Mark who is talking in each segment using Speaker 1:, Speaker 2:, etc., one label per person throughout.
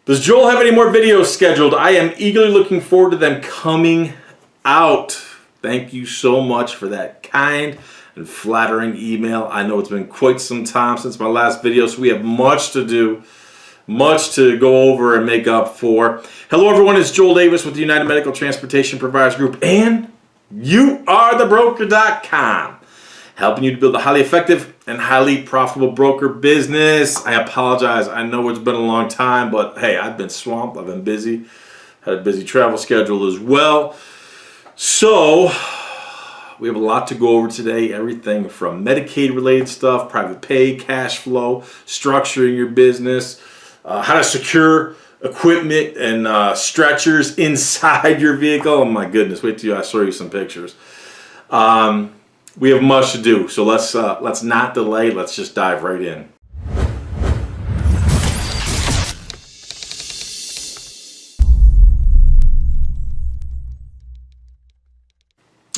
Speaker 1: Does Joel have any more videos scheduled? I am eagerly looking forward to them coming out. Thank you so much for that kind and flattering email. I know it's been quite some time since my last video, so we have much to do, much to go over and make up for. Hello everyone, it's Joel Davis with the United Medical Transportation Providers Group, and youarethebroker.com. Helping you to build a highly effective and highly profitable broker business. I apologize. I know it's been a long time, but hey, I've been swamped. I've been busy. Had a busy travel schedule as well. So we have a lot to go over today. Everything from Medicaid related stuff, private pay, cash flow, structuring your business, how to secure equipment and stretchers inside your vehicle. Oh my goodness, wait till I show you some pictures. We have much to do, so let's not delay. Let's just dive right in.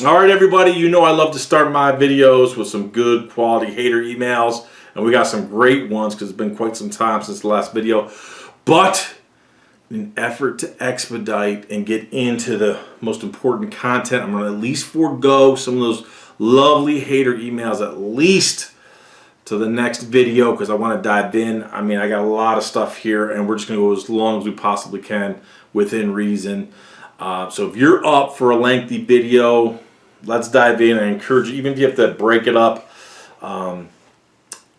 Speaker 1: All right, everybody, you know I love to start my videos with some good quality hater emails, and we got some great ones because it's been quite some time since the last video. But in an effort to expedite and get into the most important content, I'm going to at least forego some of those lovely hater emails at least to the next video because I want to dive in. I mean, I got a lot of stuff here and we're just going to go as long as we possibly can within reason. So if you're up for a lengthy video, let's dive in. I encourage you, even if you have to break it up,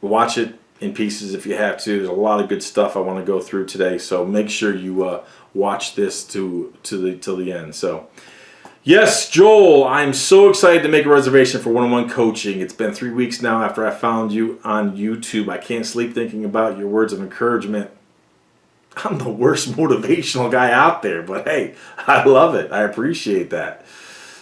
Speaker 1: watch it in pieces if you have to. There's a lot of good stuff I want to go through today, so make sure you watch this till the end. So yes, Joel, I'm so excited to make a reservation for one-on-one coaching. It's been 3 weeks now after I found you on YouTube. I can't sleep thinking about your words of encouragement. I'm the worst motivational guy out there, but hey, I love it. I appreciate that.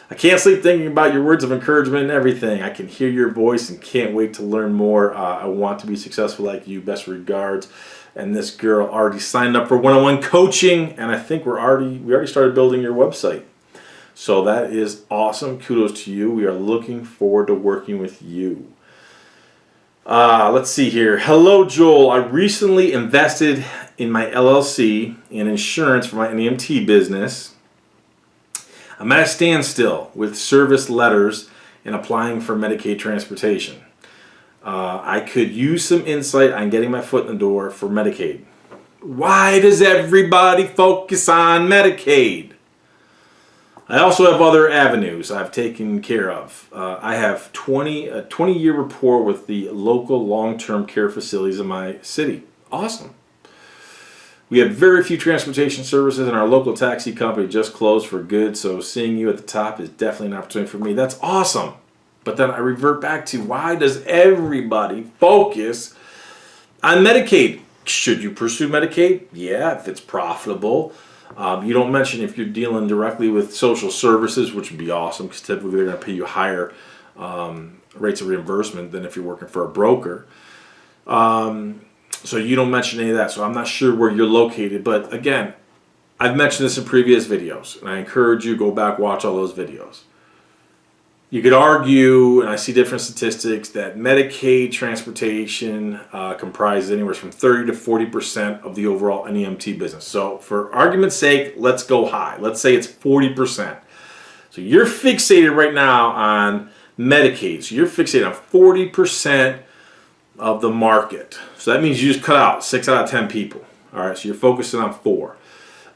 Speaker 1: I can't sleep thinking about your words of encouragement and everything. I can hear your voice and can't wait to learn more. I want to be successful like you. Best regards. And this girl already signed up for one-on-one coaching, and I think we already started building your website. So that is awesome. Kudos to you. We are looking forward to working with you. Let's see here. Hello, Joel. I recently invested in my LLC in insurance for my NEMT business. I'm at a standstill with service letters and applying for Medicaid transportation. I could use some insight on getting my foot in the door for Medicaid. Why does everybody focus on Medicaid? I also have other avenues I've taken care of. I have a 20-year rapport with the local long-term care facilities in my city. Awesome. We have very few transportation services, and our local taxi company just closed for good, so seeing you at the top is definitely an opportunity for me. That's awesome. But then I revert back to, why does everybody focus on Medicaid? Should you pursue Medicaid? Yeah, if it's profitable. You don't mention if you're dealing directly with social services, which would be awesome because typically they're going to pay you higher rates of reimbursement than if you're working for a broker. So you don't mention any of that, so I'm not sure where you're located. But again, I've mentioned this in previous videos, and I encourage you to go back, watch all those videos. You could argue, and I see different statistics, that Medicaid transportation comprises anywhere from 30 to 40% of the overall NEMT business. So for argument's sake, let's go high. Let's say it's 40%. So you're fixated right now on Medicaid. So you're fixated on 40% of the market. So that means you just cut out 6 out of 10 people. All right, so you're focusing on 4.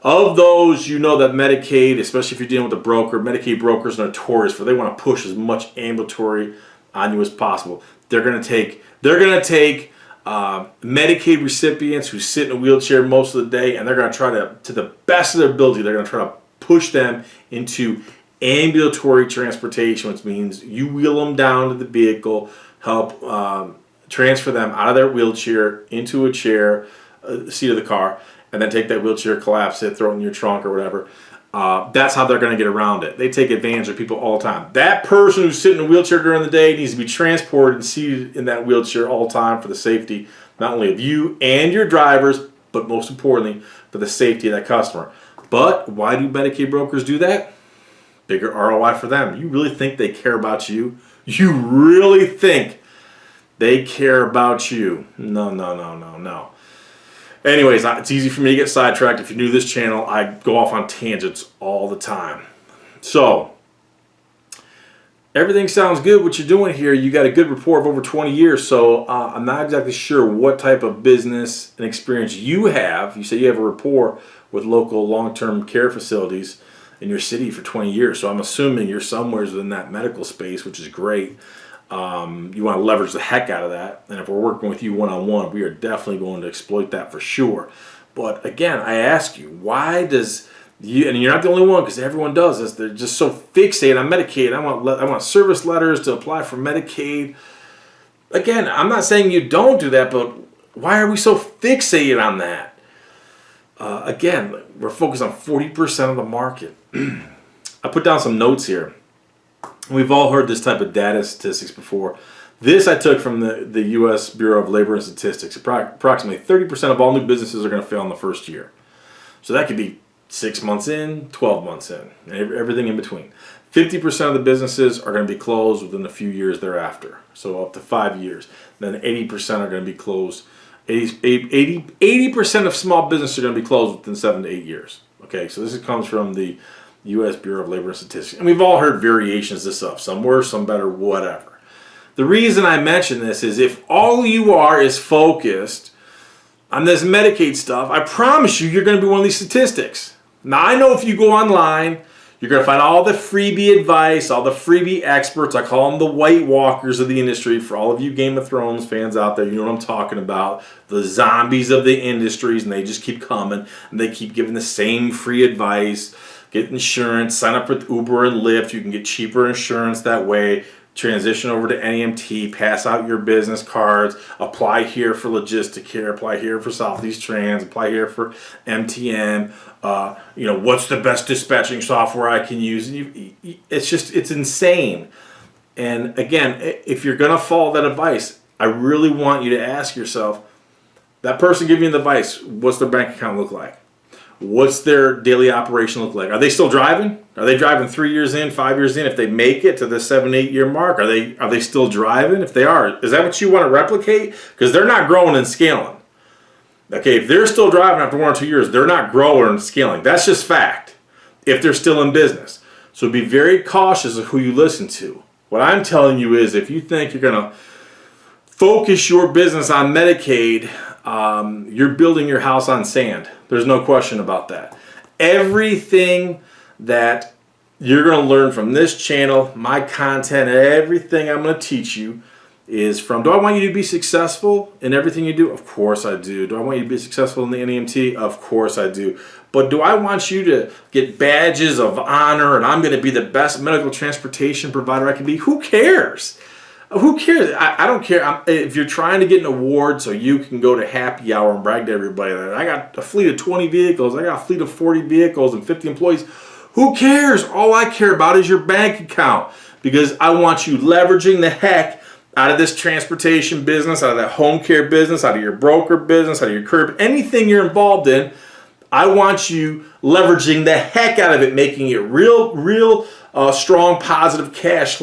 Speaker 1: Of those, you know that Medicaid, especially if you're dealing with a broker, Medicaid brokers are notorious for they want to push as much ambulatory on you as possible. They're going to take Medicaid recipients who sit in a wheelchair most of the day, and they're going to try to the best of their ability, they're going to try to push them into ambulatory transportation, which means you wheel them down to the vehicle, help transfer them out of their wheelchair into a chair, seat of the car, and then take that wheelchair, collapse it, throw it in your trunk or whatever. That's how they're going to get around it. They take advantage of people all the time. That person who's sitting in a wheelchair during the day needs to be transported and seated in that wheelchair all the time for the safety, not only of you and your drivers, but most importantly, for the safety of that customer. But why do Medicaid brokers do that? Bigger ROI for them. You really think they care about you? You really think they care about you? No, no, no, no, no. Anyways, it's easy for me to get sidetracked. If you're new to this channel, I go off on tangents all the time. So, everything sounds good what you're doing here. You got a good rapport of over 20 years, so I'm not exactly sure what type of business and experience you have. You say you have a rapport with local long-term care facilities in your city for 20 years, so I'm assuming you're somewhere within that medical space, which is great. You want to leverage the heck out of that, and if we're working with you one-on-one, we are definitely going to exploit that for sure. But again, I ask you, why does you, and you're not the only one, because everyone does this, they're just so fixated on Medicaid. I want service letters to apply for Medicaid. Again, I'm not saying you don't do that, but why are we so fixated on that? Again, we're focused on 40% of the market. I put down some notes here. We've all heard this type of data statistics before. This I took from the U.S. Bureau of Labor and Statistics. Approximately 30% of all new businesses are going to fail in the first year. So that could be 6 months in, 12 months in, everything in between. 50% of the businesses are going to be closed within a few years thereafter, so up to 5 years. Then 80% are going to be closed. 80% of small businesses are going to be closed within 7 to 8 years. Okay, so this comes from the U.S. Bureau of Labor and Statistics. And we've all heard variations of this up, some worse, some better, whatever. The reason I mention this is if all you are is focused on this Medicaid stuff, I promise you, you're going to be one of these statistics. Now, I know if you go online, you're going to find all the freebie advice, all the freebie experts. I call them the White Walkers of the industry. For all of you Game of Thrones fans out there, you know what I'm talking about. The zombies of the industries, and they just keep coming, and they keep giving the same free advice. Get insurance, sign up with Uber and Lyft. You can get cheaper insurance that way. Transition over to NEMT, pass out your business cards, apply here for Logistic Care, apply here for Southeast Trans, apply here for MTN. What's the best dispatching software I can use? It's insane. And again, if you're going to follow that advice, I really want you to ask yourself, that person giving you the advice, what's their bank account look like? What's their daily operation look like? Are they still driving? Are they driving 3 years in, 5 years in? If they make it to the 7, 8 year mark, are they still driving? If they are, is that what you want to replicate? Because they're not growing and scaling. Okay, if they're still driving after 1 or 2 years, they're not growing and scaling. That's just fact. If they're still in business, so be very cautious of who you listen to. What I'm telling you is, if you think you're going to focus your business on Medicaid, you're building your house on sand. There's no question about that. Everything that you're going to learn from this channel, my content, everything I'm going to teach you is from, do I want you to be successful in everything you do? Of course I do. Do I want you to be successful in the NEMT? Of course I do. But do I want you to get badges of honor and I'm going to be the best medical transportation provider I can be? Who cares? Who cares? I don't care. If you're trying to get an award so you can go to happy hour and brag to everybody that I got a fleet of 20 vehicles, I got a fleet of 40 vehicles and 50 employees, who cares? All I care about is your bank account, because I want you leveraging the heck out of this transportation business, out of that home care business, out of your broker business, out of your curb, anything you're involved in. I want you leveraging the heck out of it, making it real strong, positive cash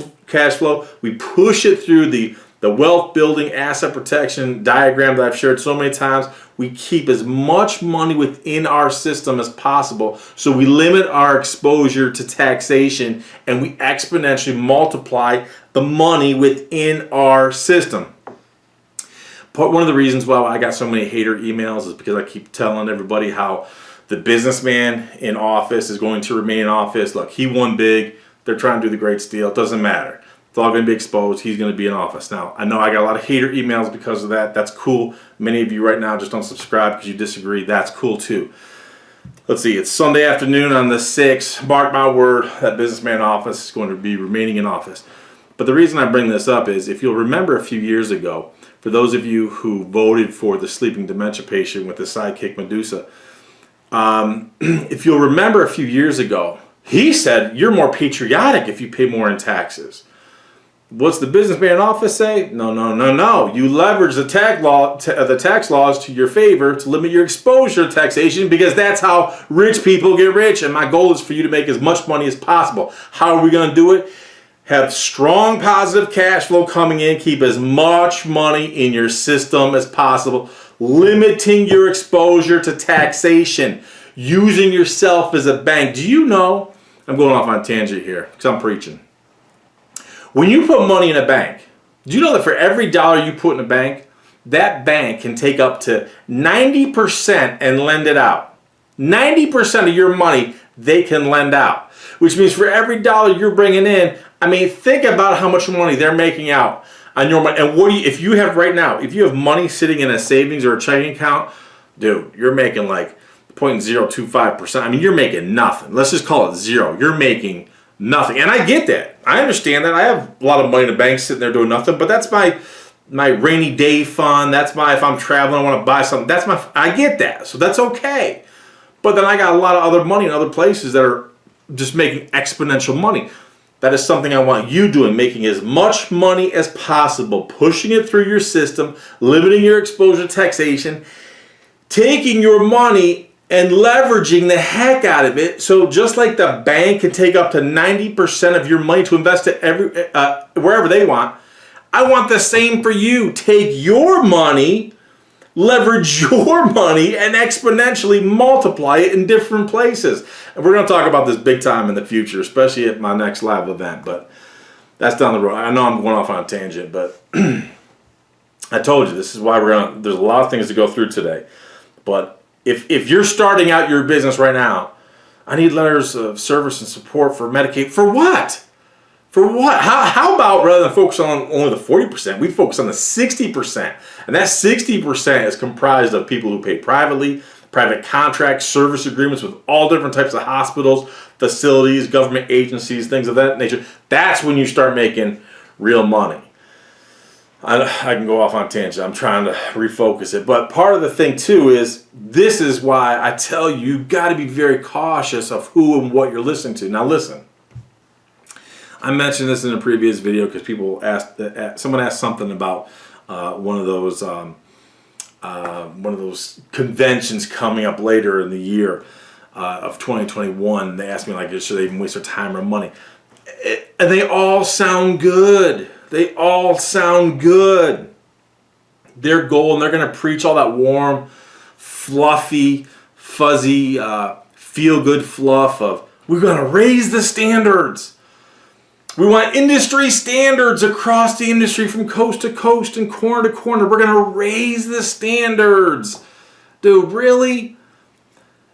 Speaker 1: flow. We push it through the wealth building asset protection diagram that I've shared so many times. We keep as much money within our system as possible, so we limit our exposure to taxation and we exponentially multiply the money within our system. But one of the reasons why I got so many hater emails is because I keep telling everybody how the businessman in office is going to remain in office. Look, he won big. They're trying to do the great steal. It doesn't matter. It's all going to be exposed. He's going to be in office. Now, I know I got a lot of hater emails because of that. That's cool. Many of you right now just don't subscribe because you disagree. That's cool too. Let's see. It's Sunday afternoon on the 6th. Mark my word, that businessman in office is going to be remaining in office. But the reason I bring this up is, if you'll remember a few years ago, for those of you who voted for the sleeping dementia patient with the sidekick Medusa, if you'll remember a few years ago, he said, you're more patriotic if you pay more in taxes. What's the businessman in office say? No. You leverage the tax laws to your favor to limit your exposure to taxation, because that's how rich people get rich. And my goal is for you to make as much money as possible. How are we going to do it? Have strong positive cash flow coming in. Keep as much money in your system as possible. limiting your exposure to taxation, using yourself as a bank. Do you know, I'm going off on a tangent here because I'm preaching. When you put money in a bank, do you know that for every dollar you put in a bank, that bank can take up to 90% and lend it out? 90% of your money they can lend out, which means for every dollar you're bringing in, I mean, think about how much money they're making out on your money. And what do you, if you have right now, if you have money sitting in a savings or a checking account, dude, you're making like 0.025%. I mean, you're making nothing. Let's just call it zero. You're making nothing. And I get that. I understand that. I have a lot of money in the bank sitting there doing nothing, but that's my rainy day fund. That's my, if I'm traveling, I want to buy something. That's my, I get that. So that's okay. But then I got a lot of other money in other places that are just making exponential money. That is something I want you doing, making as much money as possible, pushing it through your system, limiting your exposure to taxation, taking your money and leveraging the heck out of it. So just like the bank can take up to 90% of your money to invest it wherever they want, I want the same for you. Take your money, leverage your money, and exponentially multiply it in different places. And we're going to talk about this big time in the future, especially at my next live event, but that's down the road. I know I'm going off on a tangent, but I told you this is why there's a lot of things to go through today. But if you're starting out your business right now, I need letters of service and support for Medicaid. For what? For what? How about rather than focus on only the 40%, we focus on the 60%. And that 60% is comprised of people who pay privately, private contracts, service agreements with all different types of hospitals, facilities, government agencies, things of that nature. That's when you start making real money. I can go off on a tangent. I'm trying to refocus it. But part of the thing too is, this is why I tell you, you've got to be very cautious of who and what you're listening to. Now listen. I mentioned this in a previous video because people someone asked something about one of those conventions coming up later in the year of 2021. They asked me, like, should they even waste their time or money? And they all sound good. They all sound good. Their goal, and they're going to preach all that warm, fluffy, fuzzy, feel-good fluff of, we're going to raise the standards. We want industry standards across the industry from coast to coast and corner to corner. We're going to raise the standards. Dude, really?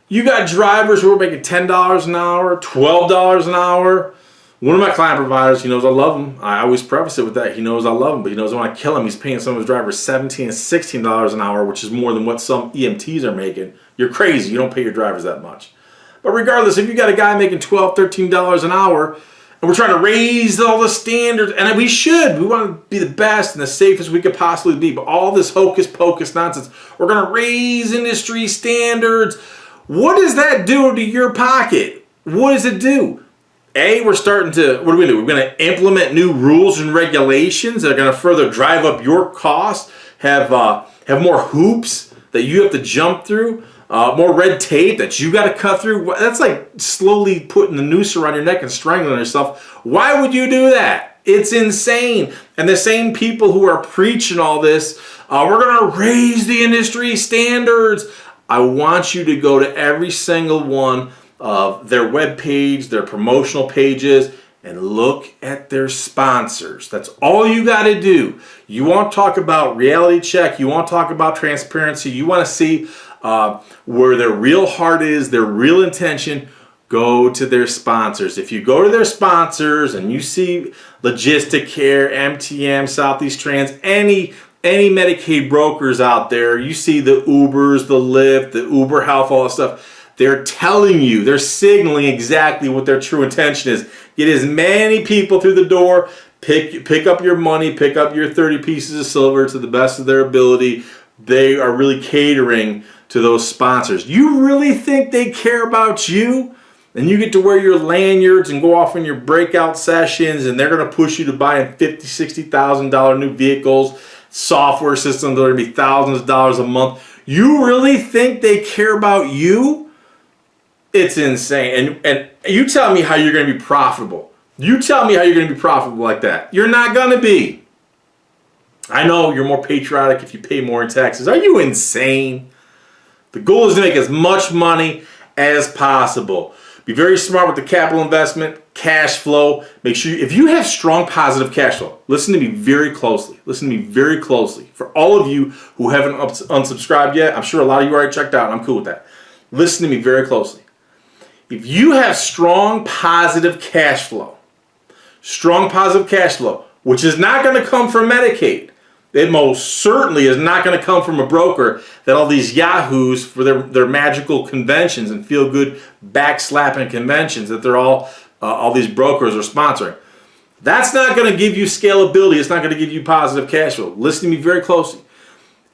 Speaker 1: You got drivers who are making $10 an hour, $12 an hour. One of my client providers, he knows I love him. I always preface it with that. He knows I love him, but he knows when I kill him, he's paying some of his drivers $17 and $16 an hour, which is more than what some EMTs are making. You're crazy. You don't pay your drivers that much. But regardless, if you got a guy making $12, $13 an hour, and we're trying to raise all the standards, and we should. We want to be the best and the safest we could possibly be. But all this hocus pocus nonsense, we're going to raise industry standards. What does that do to your pocket? What does it do? We're starting to, what do? We're going to implement new rules and regulations that are going to further drive up your costs, have more hoops that you have to jump through. More red tape that you got to cut through. That's like slowly putting the noose around your neck and strangling yourself. Why would you do that? It's insane. And the same people who are preaching all this, we're going to raise the industry standards. I want you to go to every single one of their web page, their promotional pages, and look at their sponsors. That's all you got to do. You want to talk about reality check. You want to talk about transparency. You want to see where their real heart is, their real intention. Go to their sponsors. If you go to their sponsors and you see Logisticare, MTM, Southeast Trans, any Medicaid brokers out there, you see the Ubers, the Lyft, the Uber Health, all that stuff, they're telling you, they're signaling exactly what their true intention is. Get as many people through the door, pick up your money, pick up your 30 pieces of silver to the best of their ability. They are really catering to those sponsors. You really think they care about you? And you get to wear your lanyards and go off in your breakout sessions, and they're going to push you to buy $50,000, $60,000 new vehicles, software systems that are going to be thousands of dollars a month. You really think they care about you? It's insane. And you tell me how you're going to be profitable. You tell me how you're going to be profitable like that. You're not going to be. I know you're more patriotic if you pay more in taxes. Are you insane? The goal is to make as much money as possible. Be very smart with the capital investment, cash flow. Make sure, if you have strong positive cash flow, listen to me very closely. Listen to me very closely. For all of you who haven't unsubscribed yet, I'm sure a lot of you already checked out, and I'm cool with that. Listen to me very closely. If you have strong positive cash flow, which is not going to come from Medicaid, it most certainly is not going to come from a broker that all these yahoos for their magical conventions and feel-good backslapping conventions that they're all these brokers are sponsoring. That's not going to give you scalability. It's not going to give you positive cash flow. Listen to me very closely.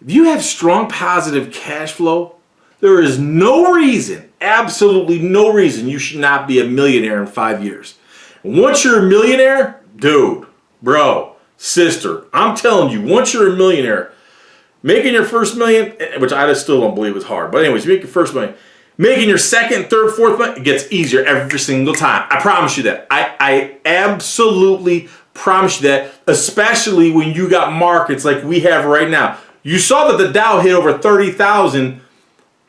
Speaker 1: If you have strong positive cash flow, there is no reason, absolutely no reason, you should not be a millionaire in 5 years. And once you're a millionaire, dude, bro, sister, I'm telling you, once you're a millionaire, making your first million, which I just still don't believe is hard, but anyways, you make your first million, making your second, third, fourth million, it gets easier every single time. I promise you that. I absolutely promise you that, especially when you got markets like we have right now. You saw that the Dow hit over 30,000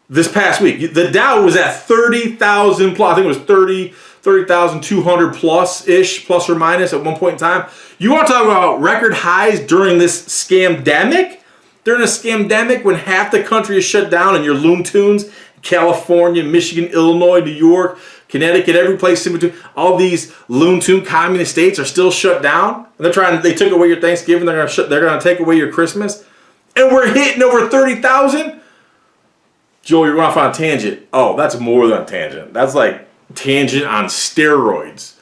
Speaker 1: this past week. The Dow was at 30,000 plus. I think it was 30,200 plus-ish, plus or minus at one point in time. You want to talk about record highs during this scamdemic? During a scamdemic when half the country is shut down and your loon tunes, California, Michigan, Illinois, New York, Connecticut, every place in between, all these loon tune communist states are still shut down. And they took away your Thanksgiving, they're gonna take away your Christmas. And we're hitting over 30,000? Joel, you're going off on a tangent. Oh, that's more than a tangent. That's like tangent on steroids.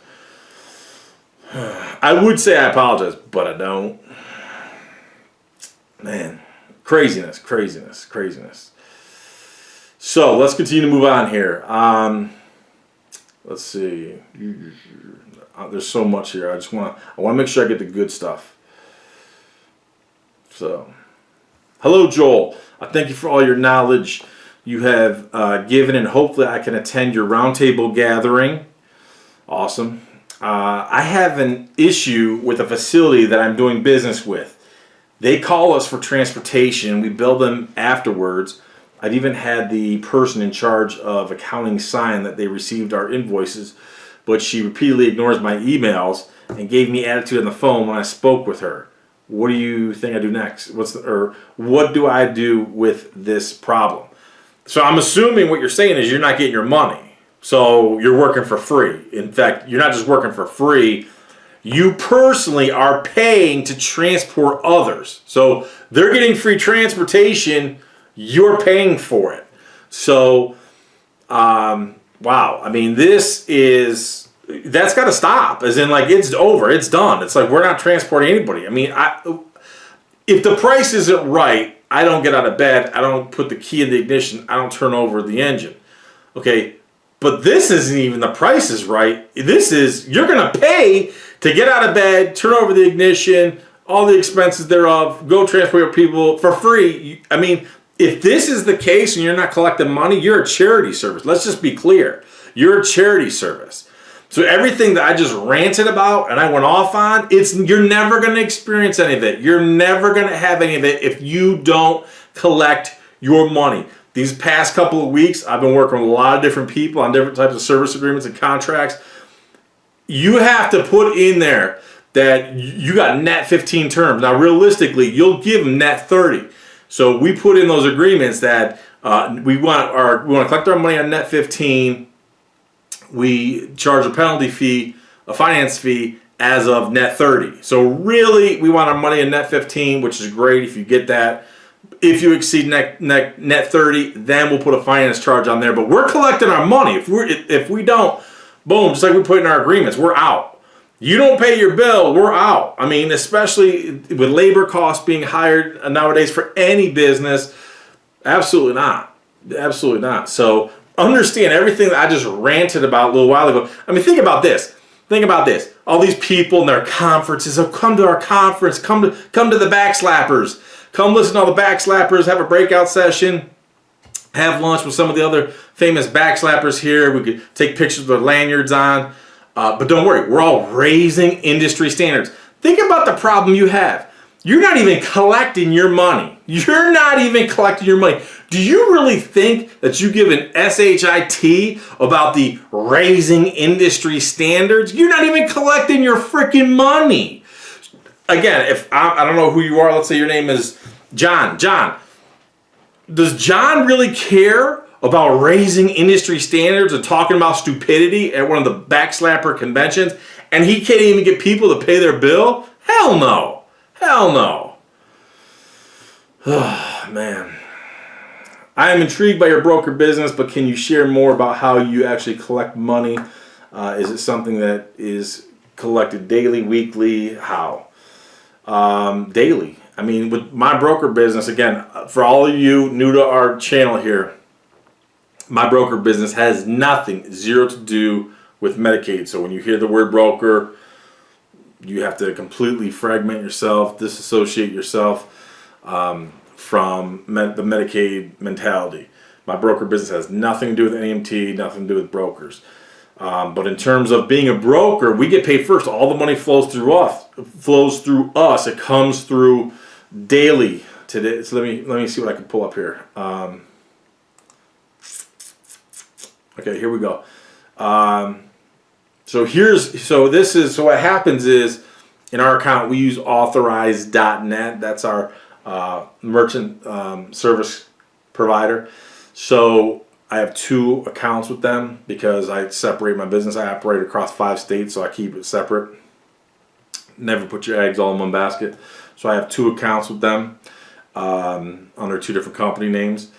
Speaker 1: I would say I apologize, but I don't. Man, craziness. So let's continue to move on here. Let's see. There's so much here. I want to make sure I get the good stuff. So, hello, Joel. I thank you for all your knowledge you have given, and hopefully I can attend your roundtable gathering. Awesome. I have an issue with a facility that I'm doing business with. They call us for transportation. We bill them afterwards. I've even had the person in charge of accounting sign that they received our invoices, but she repeatedly ignores my emails and gave me attitude on the phone when I spoke with her. What do you think I do next? What do I do with this problem? So I'm assuming what you're saying is you're not getting your money. So you're working for free. In fact, you're not just working for free. You personally are paying to transport others. So they're getting free transportation. You're paying for it. So, wow. I mean, that's got to stop. As in, like, it's over. It's done. It's like we're not transporting anybody. I mean, if the price isn't right, I don't get out of bed. I don't put the key in the ignition. I don't turn over the engine. Okay. But this isn't even the price is right. This is, you're going to pay to get out of bed, turn over the ignition, all the expenses thereof, go transport your people for free. I mean, if this is the case and you're not collecting money, you're a charity service. Let's just be clear. You're a charity service. So everything that I just ranted about and I went off on, you're never going to experience any of it. You're never going to have any of it if you don't collect your money. These past couple of weeks, I've been working with a lot of different people on different types of service agreements and contracts. You have to put in there that you got net 15 terms. Now, realistically, you'll give them net 30. So we put in those agreements that we want to collect our money on net 15. We charge a penalty fee, a finance fee, as of net 30. So really, we want our money in net 15, which is great if you get that. If you exceed net 30, then we'll put a finance charge on there. But we're collecting our money. If we don't, boom, just like we put in our agreements, we're out. You don't pay your bill, we're out. I mean, especially with labor costs being higher nowadays for any business, absolutely not. Absolutely not. So understand everything that I just ranted about a little while ago. I mean, think about this. Think about this. All these people in their conferences, oh, come to our conference, come to the Backslappers. Come listen to all the Backslappers, have a breakout session, have lunch with some of the other famous Backslappers here. We could take pictures with their lanyards on. But don't worry, we're all raising industry standards. Think about the problem you have. You're not even collecting your money. You're not even collecting your money. Do you really think that you give an SHIT about the raising industry standards? You're not even collecting your freaking money. Again, if I don't know who you are, let's say your name is John. John, does John really care about raising industry standards and talking about stupidity at one of the backslapper conventions, and he can't even get people to pay their bill? Hell no. Hell no. Oh, man. I am intrigued by your broker business, but can you share more about how you actually collect money? Is it something that is collected daily, weekly? How? Daily. I mean, with my broker business, again, for all of you new to our channel here, my broker business has nothing, zero to do with Medicaid. So when you hear the word broker, you have to completely fragment yourself, disassociate yourself from the Medicaid mentality. My broker business has nothing to do with NEMT, nothing to do with brokers. But in terms of being a broker, we get paid first. All the money flows through us. It comes through daily today. So let me see what I can pull up here. Okay, here we go. So what happens is in our account we use authorize.net. That's our merchant service provider. So I have 2 accounts with them because I separate my business. I operate across 5 states, so I keep it separate. Never put your eggs all in one basket. So I have 2 accounts with them under 2 different company names.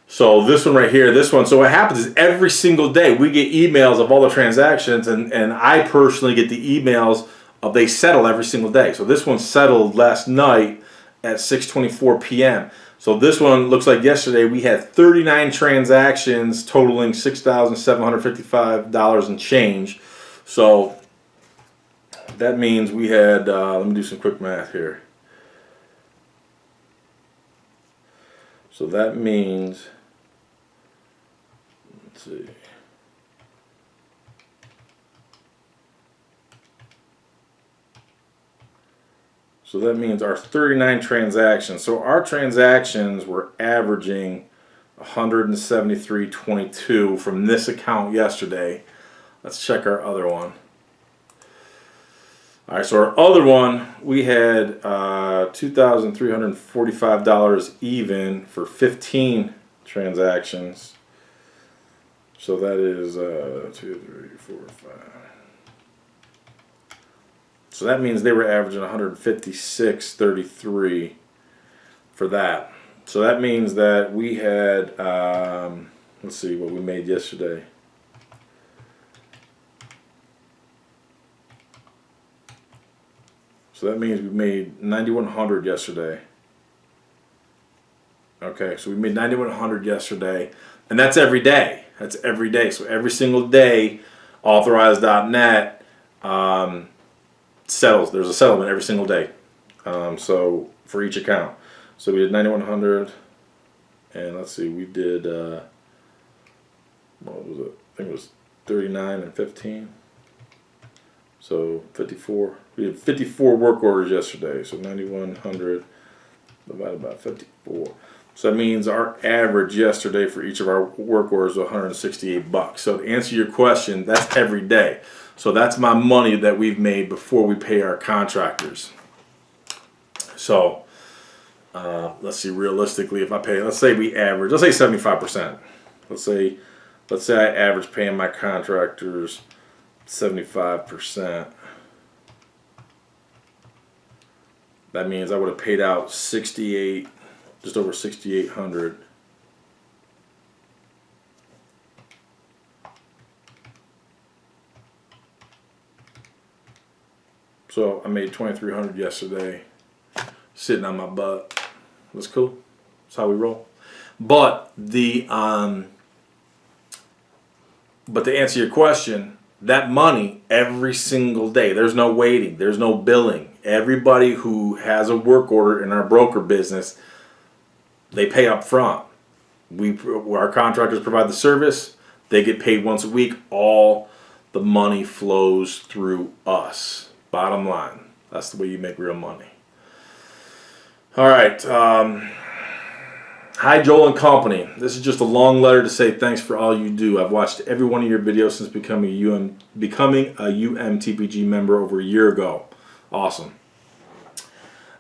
Speaker 1: So this one right here, so what happens is every single day we get emails of all the transactions, and I personally get the emails of they settle every single day. So this one settled last night at 6:24 p.m. So this one looks like yesterday we had 39 transactions totaling $6,755 and change. So that means we had, let me do some quick math here. So that means, let's see. So that means our 39 transactions. So our transactions were averaging 173.22 from this account yesterday. Let's check our other one. All right, so our other one, we had $2,345 even for 15 transactions. So that is 2, 3, 4, 5. So that means they were averaging 156.33 for that. So that means that we had, let's see what we made yesterday. So that means we made 9,100 yesterday. Okay, so we made 9,100 yesterday, and that's every day. That's every day. So every single day, authorize.net settles. There's a settlement every single day. So for each account. So we did 9,100, and let's see, we did what was it? I think it was 39 and 15. So 54. We did 54 work orders yesterday. So 9,100 divided by 54. So that means our average yesterday for each of our work orders was $168. So to answer your question, that's every day. So that's my money that we've made before we pay our contractors. So let's see, realistically, if I pay, let's say we average, let's say 75%. Let's say I average paying my contractors 75%. That means I would have paid out just over 6,800. So I made 2,300 yesterday, sitting on my butt. That's cool. That's how we roll. But to answer your question, that money every single day. There's no waiting. There's no billing. Everybody who has a work order in our broker business, they pay up front. Our contractors provide the service. They get paid once a week. All the money flows through us. Bottom line. That's the way you make real money. All right. Hi, Joel and company. This is just a long letter to say thanks for all you do. I've watched every one of your videos since becoming a UMTPG member over a year ago. Awesome.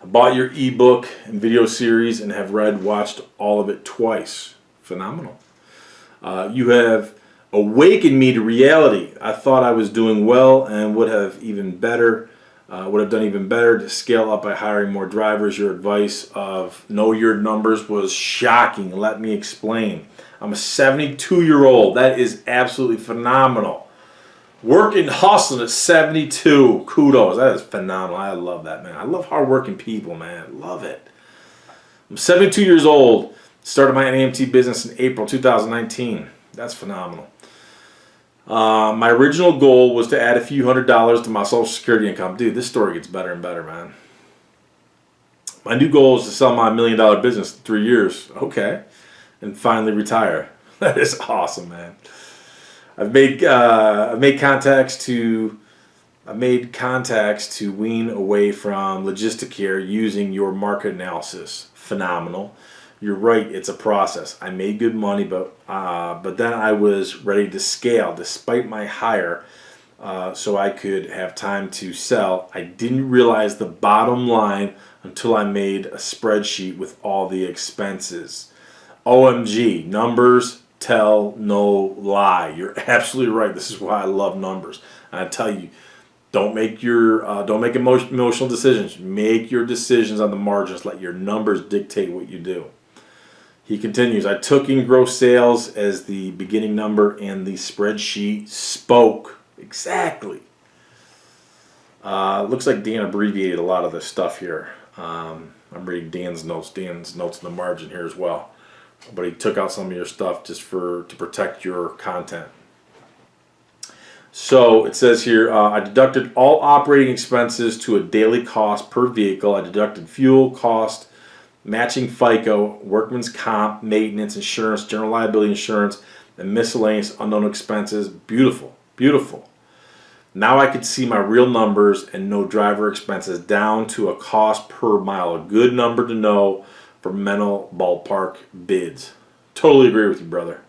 Speaker 1: I bought your ebook and video series and have watched all of it twice. Phenomenal. You have awakened me to reality. I thought I was doing well and would have done even better to scale up by hiring more drivers. Your advice of know your numbers was shocking. Let me explain. I'm a 72-year-old. That is absolutely phenomenal. Working, hustling at 72. Kudos. That is phenomenal. I love that, man. I love hardworking people, man. I love it. I'm 72 years old. Started my NEMT business in April 2019. That's phenomenal. My original goal was to add a few $100s to my Social Security income. Dude, this story gets better and better, man. My new goal is to sell my $1 million business in 3 years. Okay. And finally retire. That is awesome, man. I've made contacts to wean away from Logisticare using your market analysis. Phenomenal. You're right, it's a process. I made good money, but then I was ready to scale despite my hire so I could have time to sell. I didn't realize the bottom line until I made a spreadsheet with all the expenses. OMG, numbers tell no lie. You're absolutely right. This is why I love numbers. And I tell you, don't make emotional decisions. Make your decisions on the margins. Let your numbers dictate what you do. He continues, I took in gross sales as the beginning number and the spreadsheet spoke. Exactly. Looks like Dan abbreviated a lot of this stuff here. I'm reading Dan's notes in the margin here as well. But he took out some of your stuff just to protect your content. So it says here, I deducted all operating expenses to a daily cost per vehicle. I deducted fuel cost, matching FICO, workman's comp, maintenance, insurance, general liability insurance, and miscellaneous unknown expenses. Beautiful, beautiful. Now I could see my real numbers and no driver expenses down to a cost per mile. A good number to know for mental ballpark bids. Totally agree with you, brother.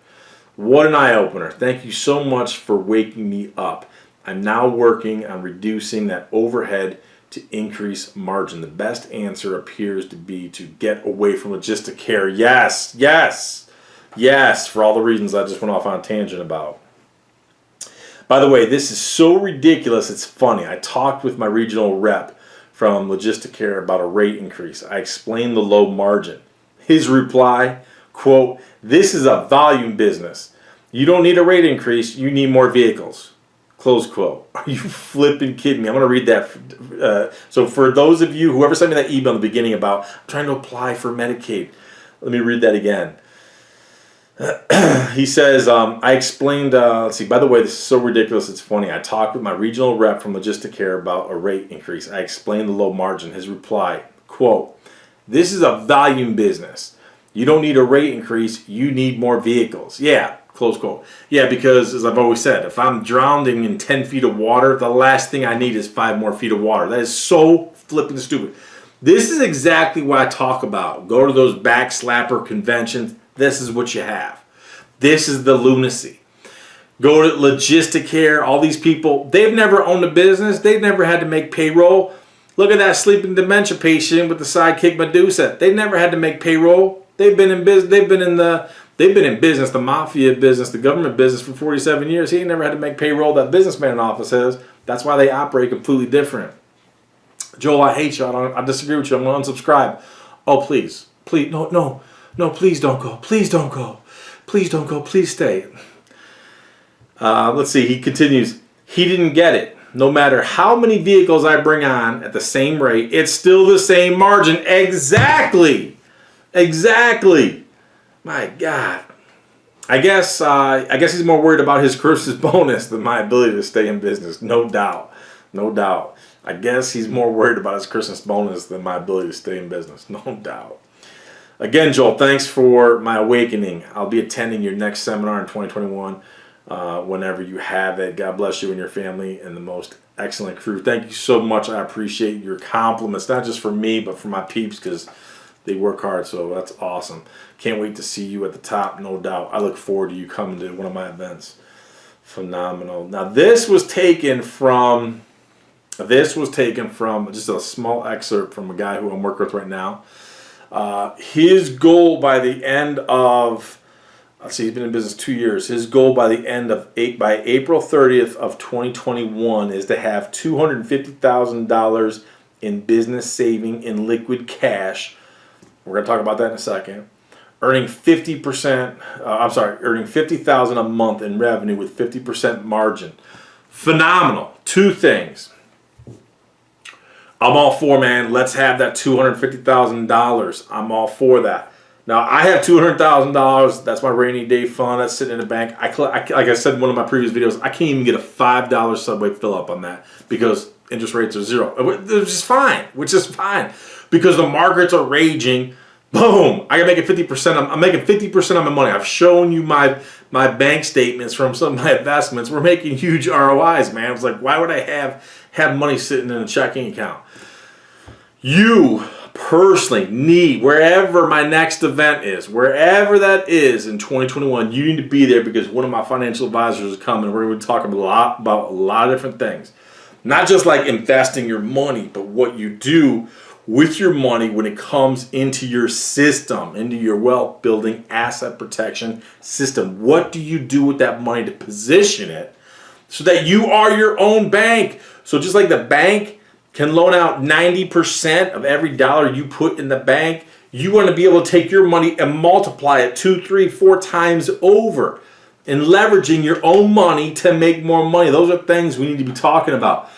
Speaker 1: What an eye-opener. Thank you so much for waking me up. I'm now working on reducing that overhead to increase margin. The best answer appears to be to get away from Logisticare. Yes, yes, yes, for all the reasons I just went off on a tangent about. By the way, this is so ridiculous, it's funny. I talked with my regional rep from Logisticare about a rate increase. I explained the low margin. His reply, quote, this is a volume business. You don't need a rate increase, you need more vehicles. Close quote. Are you flipping kidding me? I'm going to read that. So for those of you, whoever sent me that email in the beginning about trying to apply for Medicaid, let me read that again. He says, I explained, let's see, by the way, this is so ridiculous, it's funny. I talked with my regional rep from Logisticare about a rate increase. I explained the low margin. His reply, quote, this is a volume business. You don't need a rate increase, you need more vehicles. Yeah. Close quote. Yeah, because as I've always said, if I'm drowning in 10 feet of water, the last thing I need is 5 more feet of water. That is so flipping stupid. This is exactly what I talk about. Go to those backslapper conventions. This is what you have. This is the lunacy. Go to Logisticare. All these people, they've never owned a business. They've never had to make payroll. Look at that sleeping dementia patient with the sidekick Medusa. They've never had to make payroll. They've been in business. They've been in business, the mafia business, the government business for 47 years. He ain't never had to make payroll. That businessman in office has. That's why they operate completely different. Joel, I hate you. I disagree with you. I'm going to unsubscribe. Oh, please. Please. No, please don't go. Please don't go. Please don't go. Please stay. Let's see. He continues. He didn't get it. No matter how many vehicles I bring on at the same rate, it's still the same margin. Exactly. Exactly. My God. I guess he's more worried about his Christmas bonus than my ability to stay in business. No doubt. No doubt. I guess he's more worried about his Christmas bonus than my ability to stay in business. No doubt. Again, Joel, thanks for my awakening. I'll be attending your next seminar in 2021 whenever you have it. God bless you and your family and the most excellent crew. Thank you so much. I appreciate your compliments, not just for me, but for my peeps, because They work hard, so that's awesome. Can't wait to see you at the top, no doubt. I look forward to you coming to one of my events. Phenomenal. Now this was taken from just a small excerpt from a guy who I'm working with right now. His goal by the end of, let's see, he's been in business 2 years. His goal by the end of by April 30th of 2021 is to have $250,000 in business saving in liquid cash. We're going to talk about that in a second. Earning 50%, earning $50,000 a month in revenue with 50% margin. Phenomenal. Two things. I'm all for, man. Let's have that $250,000. I'm all for that. Now, I have $200,000. That's my rainy day fund. That's sitting in the bank. Like I said in one of my previous videos, I can't even get a $5 Subway fill up on that because interest rates are zero. Which is fine. Because the markets are raging. Boom! I can make it 50%. I'm making 50% of my money. I've shown you my bank statements from some of my investments. We're making huge ROIs, man. It's like, why would I have money sitting in a checking account? You personally need, wherever my next event is, wherever that is in 2021, you need to be there because one of my financial advisors is coming. We're going to talk about a lot of different things. Not just like investing your money, but what you do with your money when it comes into your system, into your wealth building asset protection system. What do you do with that money to position it so that you are your own bank? So just like the bank can loan out 90% of every dollar you put in the bank, you want to be able to take your money and multiply it 2, 3, 4 times over and leveraging your own money to make more money. Those are things we need to be talking about.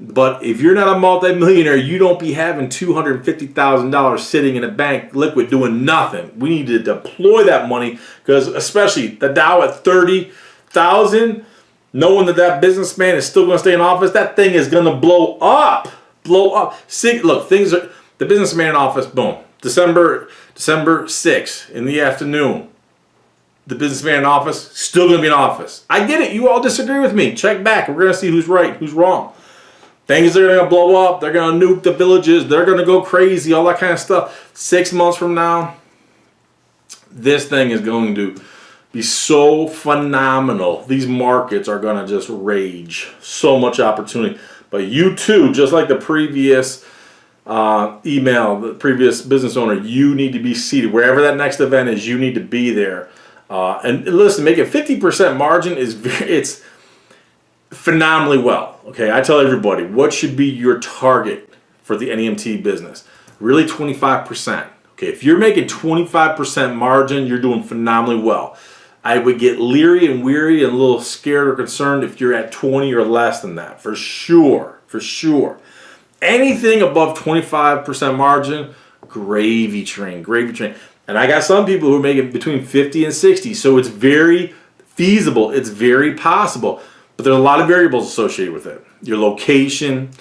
Speaker 1: But if you're not a multimillionaire, you don't be having $250,000 sitting in a bank liquid doing nothing. We need to deploy that money because especially the Dow at 30,000, knowing that businessman is still going to stay in office, that thing is going to blow up. Look, things are, the businessman in office, boom. December 6th in the afternoon. The businessman in office, still going to be in office. I get it. You all disagree with me. Check back. We're going to see who's right, who's wrong. Things are going to blow up. They're going to nuke the villages. They're going to go crazy. All that kind of stuff. 6 months from now, this thing is going to be so phenomenal. These markets are going to just rage. So much opportunity. But you too, just like the previous email, the previous business owner, you need to be seated. Wherever that next event is, you need to be there. And listen, making 50% margin it's phenomenally well. Okay, I tell everybody, what should be your target for the NEMT business? Really 25%. Okay, if you're making 25% margin, you're doing phenomenally well. I would get leery and weary and a little scared or concerned if you're at 20 or less than that, for sure, for sure. Anything above 25% margin, gravy train. And I got some people who are making between 50 and 60, so it's very feasible, it's very possible. But there's a lot of variables associated with it. Your location,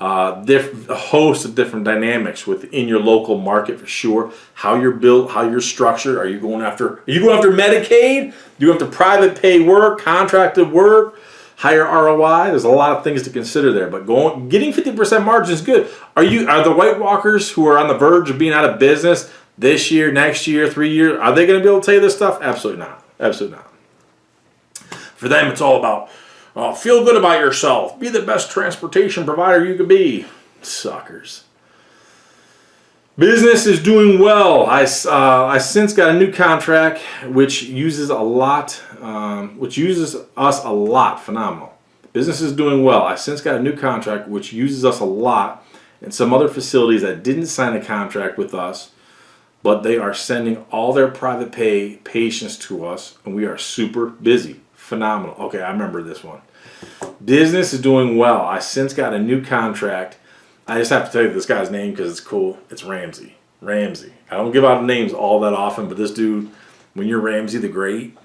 Speaker 1: a host of different dynamics within your local market for sure. How you're built, how you're structured. Are you going after Medicaid? Do you have to private pay work, contracted work, higher ROI? There's a lot of things to consider there. But getting 50% margin is good. Are the White Walkers who are on the verge of being out of business this year, next year, 3 years, are they going to be able to tell you this stuff? Absolutely not. Absolutely not. For them, it's all about feel good about yourself. Be the best transportation provider you could be. Suckers. Business is doing well. I since got a new contract which uses us a lot. Phenomenal. Business is doing well. I since got a new contract which uses us a lot and some other facilities that didn't sign a contract with us, but they are sending all their private pay patients to us and we are super busy. Phenomenal. Okay, I remember this one. Business is doing well. I since got a new contract. I just have to tell you this guy's name because it's cool. It's Ramsey. Ramsey. I don't give out names all that often, but this dude, when you're Ramsey the Great,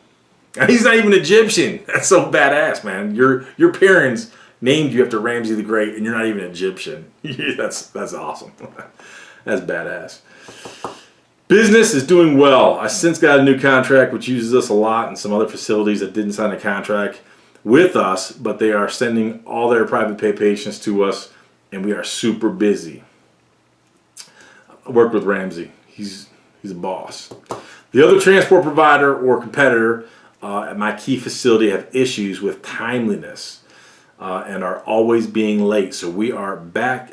Speaker 1: and he's not even Egyptian. That's so badass, man. Your parents named you after Ramsey the Great, and you're not even Egyptian. That's awesome. That's badass. Business is doing well. I since got a new contract which uses us a lot and some other facilities that didn't sign a contract with us, but they are sending all their private pay patients to us and we are super busy. I worked with Ramsey. He's a boss. The other transport provider or competitor at my key facility have issues with timeliness and are always being late. So we are back.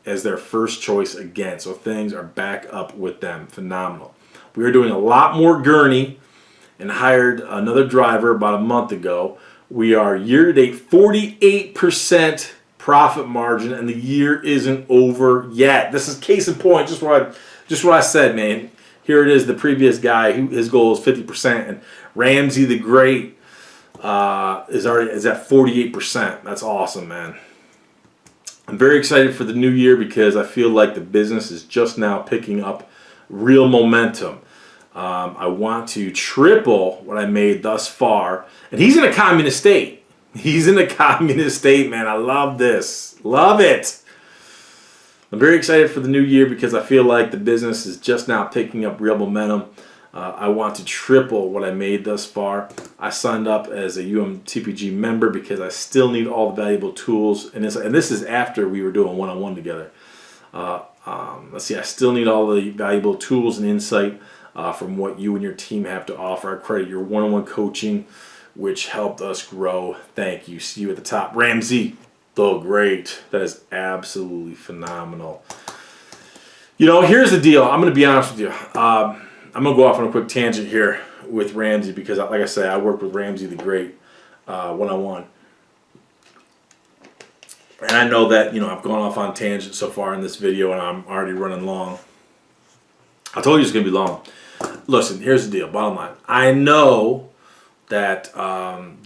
Speaker 1: As their first choice again. So things are back up with them. Phenomenal. We are doing a lot more gurney and hired another driver about a month ago. We are year-to-date 48% profit margin, and the year isn't over yet. This is case in point, just what I said, man. Here it is, the previous guy, his goal is 50%, and Ramsey the Great is at 48%. That's awesome, man. I'm very excited for the new year because I feel like the business is just now picking up real momentum. I want to triple what I made thus far. And he's in a communist state. He's in a communist state, man. I love this. Love it. I'm very excited for the new year because I feel like the business is just now picking up real momentum. I want to triple what I made thus far. I signed up as a UMTPG member because I still need all the valuable tools. And this is after we were doing one-on-one together. Let's see, I still need all the valuable tools and insight from what you and your team have to offer. I credit your one-on-one coaching, which helped us grow. Thank you. See you at the top. Ramsey, the Great. That is absolutely phenomenal. You know, here's the deal. I'm going to be honest with you. I'm going to go off on a quick tangent here with Ramsey because, like I said, I worked with Ramsey the Great one-on-one. And I know that, I've gone off on tangent so far in this video and I'm already running long. I told you it's going to be long. Listen, here's the deal. Bottom line. I know that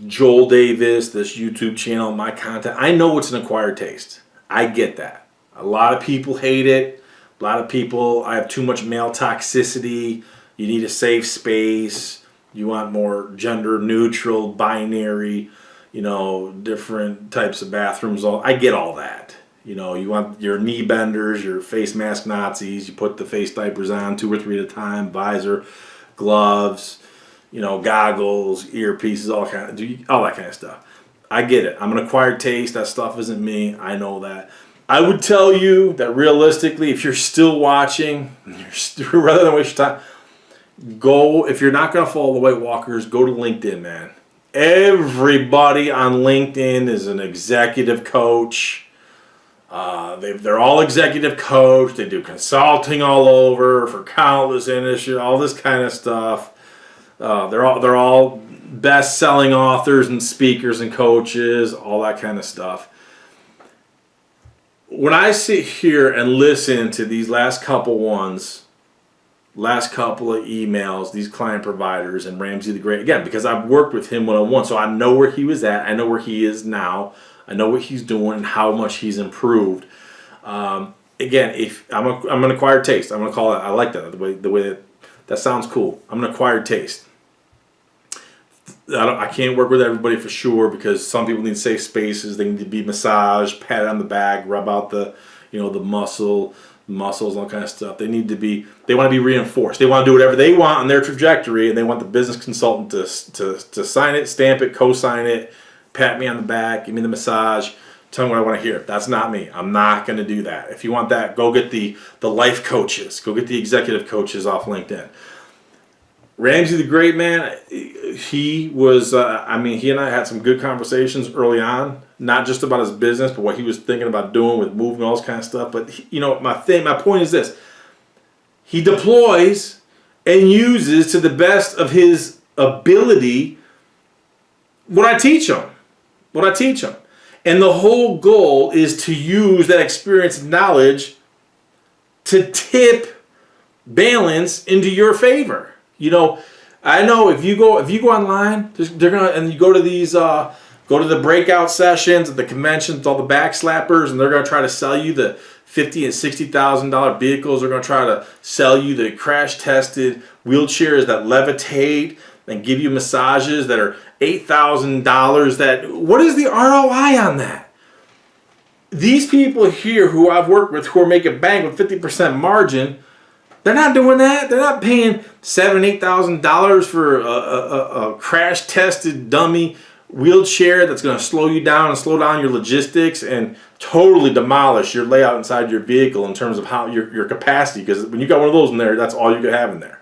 Speaker 1: Joel Davis, this YouTube channel, my content, I know it's an acquired taste. I get that. A lot of people hate it. A lot of people, I have too much male toxicity. You need a safe space. You want more gender neutral, binary, different types of bathrooms. I get all that. You want your knee benders, your face mask Nazis. You put the face diapers on 2 or 3 at a time, visor, gloves, goggles, earpieces, all that kind of stuff. I get it. I'm an acquired taste. That stuff isn't me. I know that. I would tell you that realistically, if you're still watching, rather than waste your time, if you're not going to follow the White Walkers, go to LinkedIn, man. Everybody on LinkedIn is an executive coach. They're all executive coach. They do consulting all over for countless industries, all this kind of stuff. They're all best-selling authors and speakers and coaches, all that kind of stuff. When I sit here and listen to these last couple of emails, these client providers and Ramsey the Great, again, because I've worked with him one-on-one, so I know where he was at, I know where he is now, I know what he's doing and how much he's improved. Again, if I'm an acquired taste, I'm going to call it. I like that the way that sounds cool. I'm an acquired taste. I can't work with everybody for sure because some people need safe spaces. They need to be massaged, patted on the back, rub out the muscles, and all kind of stuff. They want to be reinforced. They want to do whatever they want on their trajectory, and they want the business consultant to sign it, stamp it, co-sign it, pat me on the back, give me the massage, tell me what I want to hear. That's not me. I'm not going to do that. If you want that, go get the life coaches. Go get the executive coaches off LinkedIn. Ramsey the Great, man, he was, he and I had some good conversations early on, not just about his business, but what he was thinking about doing with moving, all this kind of stuff. But, my point is this. He deploys and uses to the best of his ability what I teach him. And the whole goal is to use that experience and knowledge to tip balance into your favor. I know if you go online, and you go to these go to the breakout sessions at the conventions, all the backslappers, and they're gonna try to sell you the $50,000 and $60,000 vehicles. They're gonna try to sell you the crash tested wheelchairs that levitate and give you massages that are $8,000. What is the ROI on that? These people here who I've worked with who are making bank with 50% margin, they're not doing that. They're not paying $7,000, $8,000 for a crash-tested dummy wheelchair that's going to slow you down and slow down your logistics and totally demolish your layout inside your vehicle in terms of how your capacity, because when you got one of those in there, that's all you could have in there.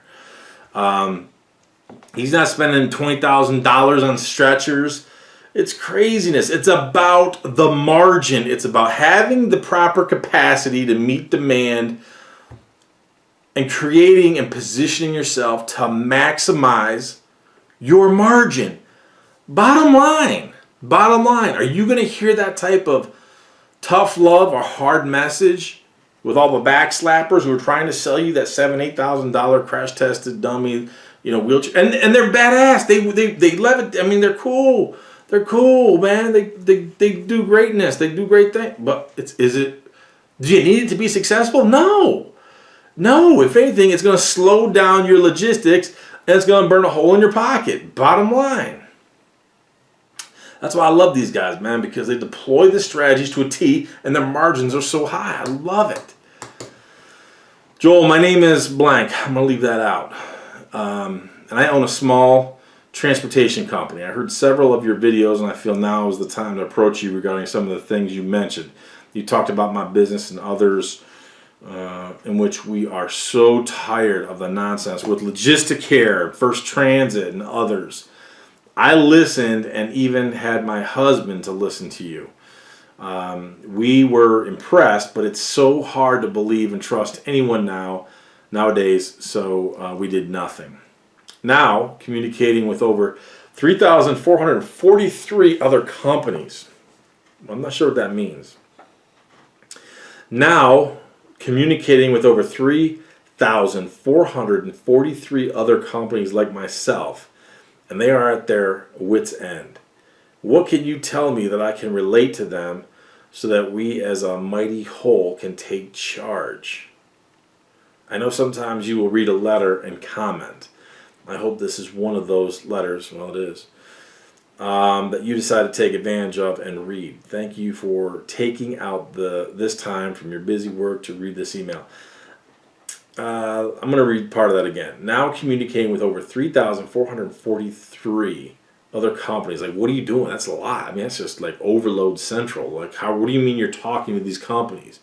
Speaker 1: He's not spending $20,000 on stretchers. It's craziness. It's about the margin. It's about having the proper capacity to meet demand and creating and positioning yourself to maximize your margin. Bottom line, are you going to hear that type of tough love or hard message with all the backslappers who are trying to sell you that $7,000, $8,000 crash tested dummy, wheelchair? And they're badass. They love it. I mean, they're cool. They're cool, man. They do greatness. They do great things. But do you need it to be successful? No. If anything, it's going to slow down your logistics and it's going to burn a hole in your pocket. Bottom line. That's why I love these guys, man, because they deploy the strategies to a T and their margins are so high. I love it. Joel, my name is blank. I'm going to leave that out. And I own a small transportation company. I heard several of your videos, and I feel now is the time to approach you regarding some of the things you mentioned. You talked about my business and others in which we are so tired of the nonsense with Logisticare, First Transit, and others. I listened and even had my husband to listen to you. We were impressed, but it's so hard to believe and trust anyone nowadays, so we did nothing. Now, communicating with over 3,443 other companies. I'm not sure what that means. Now, communicating with over 3,443 other companies like myself, and they are at their wits' end. What can you tell me that I can relate to them so that we as a mighty whole can take charge? I know sometimes you will read a letter and comment. I hope this is one of those letters, well it is, that you decide to take advantage of and read. Thank you for taking out this time from your busy work to read this email. I'm going to read part of that again. Now communicating with over 3,443 other companies. Like, what are you doing? That's a lot. I mean, that's just like overload central. Like, what do you mean you're talking to these companies?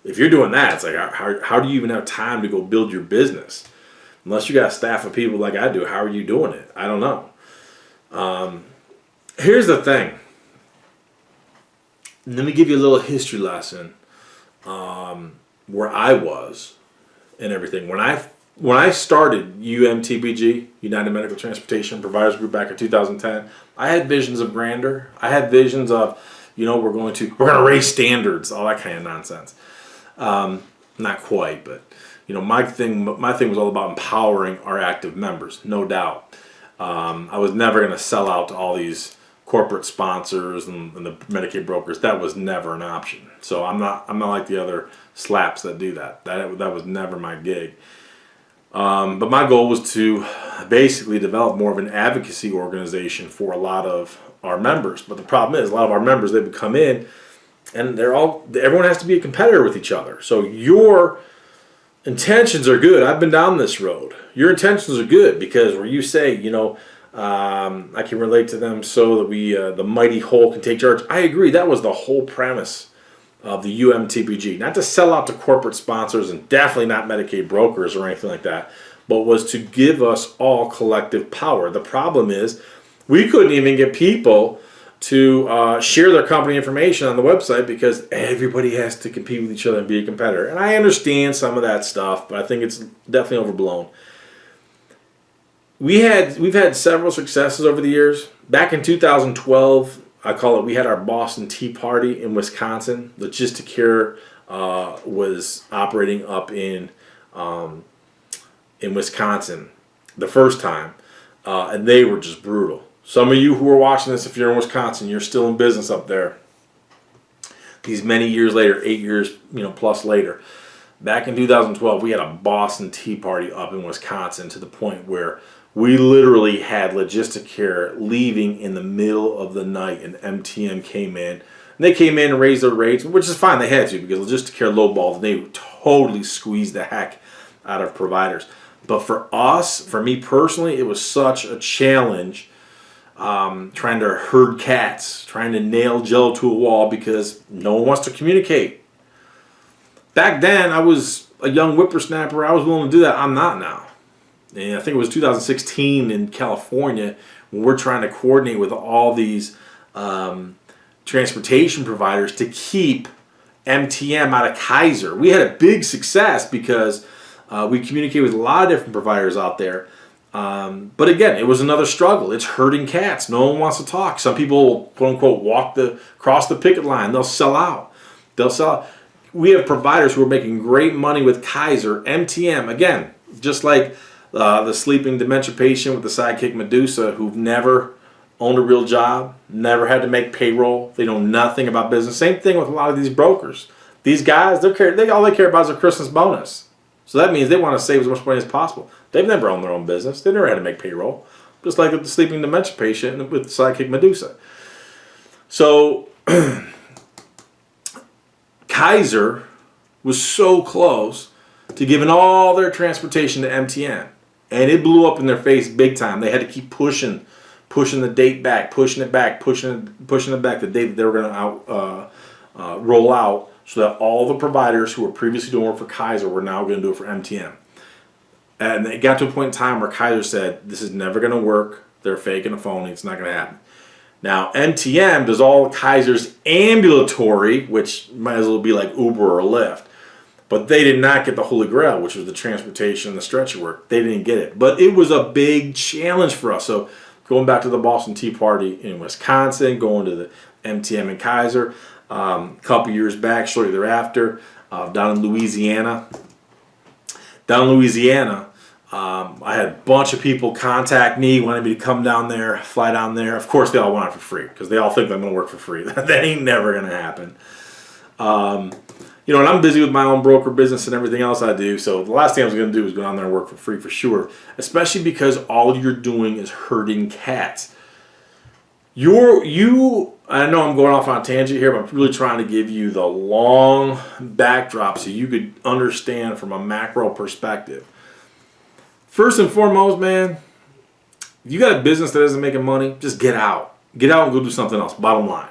Speaker 1: If you're doing that, it's like, how do you even have time to go build your business? Unless you got a staff of people like I do, how are you doing it? I don't know. Here's the thing. Let me give you a little history lesson where I was and everything. When I started UMTBG, United Medical Transportation Providers Group, back in 2010, I had visions of grandeur. I had visions of, we're going to raise standards, all that kind of nonsense. Not quite, but my thing was all about empowering our active members, no doubt. I was never going to sell out to all these corporate sponsors and the Medicaid brokers. That was never an option. So I'm not like the other slaps that do that. That was never my gig. But my goal was to basically develop more of an advocacy organization for a lot of our members. But the problem is, a lot of our members, they would come in and everyone has to be a competitor with each other. So your intentions are good. I've been down this road. Your intentions are good because where you say, I can relate to them so that we, the mighty whole, can take charge. I agree. That was the whole premise of the UMTPG. Not to sell out to corporate sponsors and definitely not Medicaid brokers or anything like that, but was to give us all collective power. The problem is we couldn't even get people to share their company information on the website because everybody has to compete with each other and be a competitor. And I understand some of that stuff, but I think it's definitely overblown. We've had several successes over the years. Back in 2012, I call it, we had our Boston Tea Party in Wisconsin. Logisticare was operating up in Wisconsin the first time, and they were just brutal. Some of you who are watching this, if you're in Wisconsin, you're still in business up there. These many years later, 8 years plus later, back in 2012, we had a Boston Tea Party up in Wisconsin to the point where we literally had Logisticare leaving in the middle of the night, and MTM came in. And they came in and raised their rates, which is fine. They had to because Logisticare lowballed, and they totally squeezed the heck out of providers. But for us, for me personally, it was such a challenge trying to herd cats, trying to nail Jello to a wall because no one wants to communicate. Back then, I was a young whippersnapper. I was willing to do that. I'm not now. And I think it was 2016 in California when we're trying to coordinate with all these transportation providers to keep MTM out of Kaiser. We had a big success because we communicated with a lot of different providers out there. But again, it was another struggle. It's herding cats. No one wants to talk. Some people, quote unquote, cross the picket line. They'll sell out. We have providers who are making great money with Kaiser. MTM, again, just like the sleeping dementia patient with the sidekick Medusa who've never owned a real job, never had to make payroll. They know nothing about business. Same thing with a lot of these brokers. These guys, all they care about is their Christmas bonus. So that means they want to save as much money as possible. They've never owned their own business. They never had to make payroll. Just like with the sleeping dementia patient with the sidekick Medusa. So Kaiser was so close to giving all their transportation to MTN. And it blew up in their face big time. They had to keep pushing the date back, pushing it back, pushing it back, the date that they were going to roll out, so that all the providers who were previously doing work for Kaiser were now going to do it for MTM. And it got to a point in time where Kaiser said, this is never going to work. They're fake and a phony. It's not going to happen. Now, MTM does all of Kaiser's ambulatory, which might as well be like Uber or Lyft. But they did not get the Holy Grail, which was the transportation and the stretcher work. They didn't get it. But it was a big challenge for us. So going back to the Boston Tea Party in Wisconsin, going to the MTM and Kaiser, a couple years back, shortly thereafter, down in Louisiana. I had a bunch of people contact me, wanted me to come down there, fly down there. Of course, they all want it for free because they all think I'm going to work for free. That ain't never going to happen. And I'm busy with my own broker business and everything else I do. So the last thing I was going to do was go down there and work for free for sure, especially because all you're doing is herding cats. I know I'm going off on a tangent here, but I'm really trying to give you the long backdrop so you could understand from a macro perspective. First and foremost, man, if you got a business that isn't making money, just get out. Get out and go do something else, bottom line.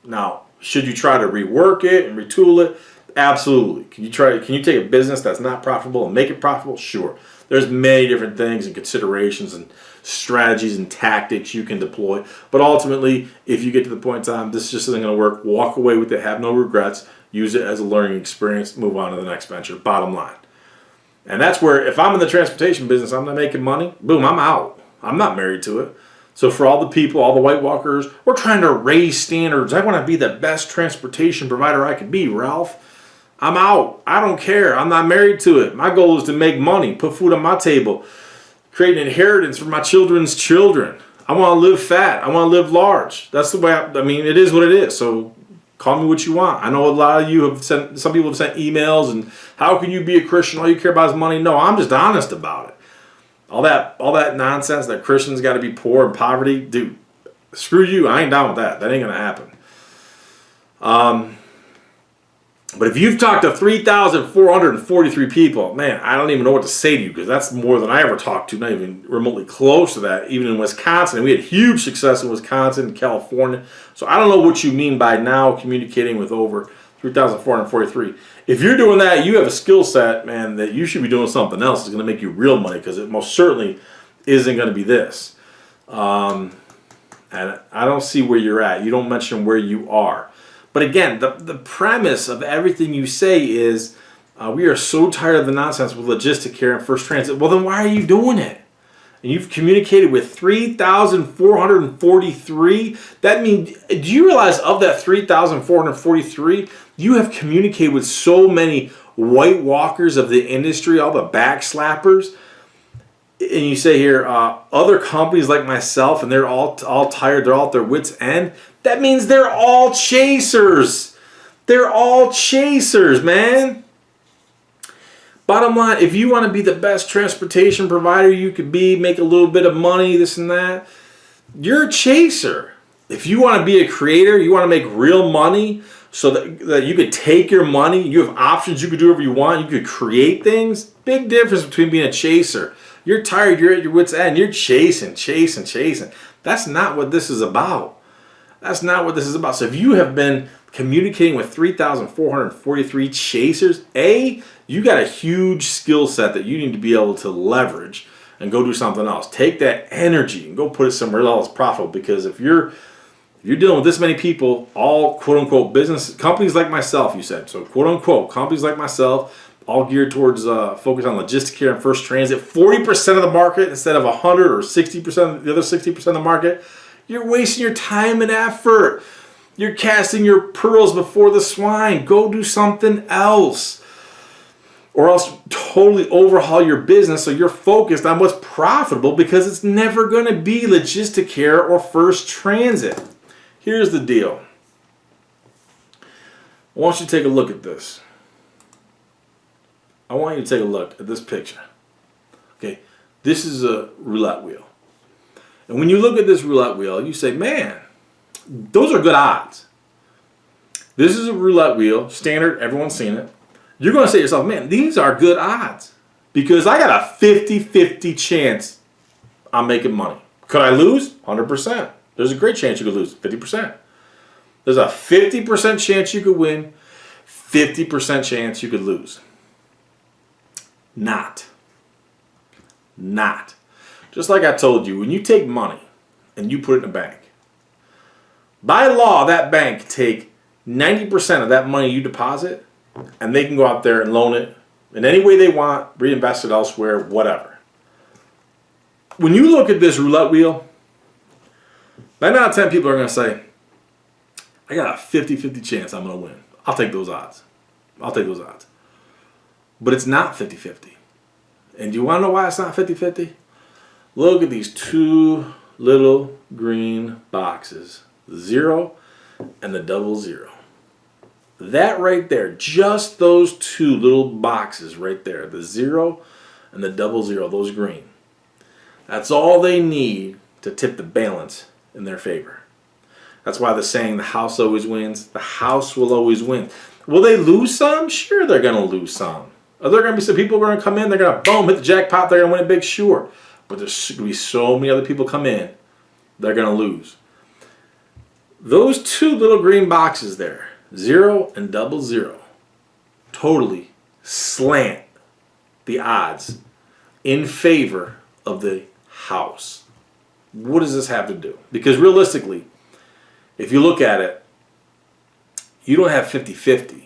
Speaker 1: Now, should you try to rework it and retool it? Absolutely. Can you take a business that's not profitable and make it profitable? Sure. There's many different things and considerations and strategies and tactics you can deploy. But ultimately, if you get to the point in time, this just isn't going to work, walk away with it, have no regrets, use it as a learning experience, move on to the next venture, bottom line. And that's where, if I'm in the transportation business, I'm not making money, boom, I'm out. I'm not married to it. So for all the people, all the White Walkers, we're trying to raise standards. I want to be the best transportation provider I can be, Ralph. I'm out. I don't care. I'm not married to it. My goal is to make money, put food on my table, create an inheritance for my children's children. I want to live fat. I want to live large. That's the way it is what it is. So call me what you want. I know a lot of you have some people have sent emails and how can you be a Christian? All you care about is money. No, I'm just honest about it. All that nonsense that Christians got to be poor and poverty, dude, screw you. I ain't down with that. That ain't going to happen. But if you've talked to 3,443 people, man, I don't even know what to say to you because that's more than I ever talked to, not even remotely close to that, even in Wisconsin. We had huge success in Wisconsin and California. So I don't know what you mean by now communicating with over 3,443. If you're doing that, you have a skill set, man, that you should be doing something else that's going to make you real money because it most certainly isn't going to be this. And I don't see where you're at. You don't mention where you are. But again, the premise of everything you say is we are so tired of the nonsense with logistic care and first transit. Well, then why are you doing it? And you've communicated with 3,443. That means, do you realize of that 3,443, you have communicated with so many White Walkers of the industry, all the backslappers. And you say here, other companies like myself, and they're all tired, they're all at their wits' end. That means they're all chasers. They're all chasers, man. Bottom line, if you want to be the best transportation provider you could be, make a little bit of money, this and that, you're a chaser. If you want to be a creator, you want to make real money so that you could take your money, you have options, you could do whatever you want, you could create things, big difference between being a chaser. You're tired, you're at your wits' end, you're chasing. That's not what this is about. That's not what this is about. So if you have been communicating with 3,443 chasers, you got a huge skill set that you need to be able to leverage and go do something else. Take that energy and go put it somewhere else profitable. Because if you're dealing with this many people, all quote unquote business companies like myself, you said, so quote unquote companies like myself, all geared towards focus on logistic care and first transit, 40% of the market instead of 100 or 60% of the other 60% of the market. You're wasting your time and effort. You're casting your pearls before the swine. Go do something else. Or else totally overhaul your business so you're focused on what's profitable, because it's never going to be logistic care or first transit. Here's the deal. I want you to take a look at this. I want you to take a look at this picture. Okay, this is a roulette wheel. And when you look at this roulette wheel, you say, man, those are good odds. This is a roulette wheel, standard, everyone's seen it. You're going to say to yourself, man, these are good odds, because I got a 50-50 chance I'm making money. Could I lose? 100%. There's a great chance you could lose, 50%. There's a 50% chance you could win, 50% chance you could lose. Not. Just like I told you, when you take money and you put it in a bank, by law, that bank take 90% of that money you deposit, and they can go out there and loan it in any way they want, reinvest it elsewhere, whatever. When you look at this roulette wheel, 9 out of 10 people are going to say, I got a 50-50 chance I'm going to win. I'll take those odds. But it's not 50-50. And do you want to know why it's not 50-50? Look at these two little green boxes, the 0 and the 00. That right there, just those two little boxes right there, the 0 and the 00, those green. That's all they need to tip the balance in their favor. That's why the saying, the house always wins. The house will always win. Will they lose some? Sure, they're going to lose some. Are there going to be some people who are going to come in, they're going to boom, hit the jackpot, they're going to win it big? Sure. But there's going to be so many other people come in, they're going to lose. Those two little green boxes there, 0 and 00, totally slant the odds in favor of the house. What does this have to do? Because realistically, if you look at it, you don't have 50-50.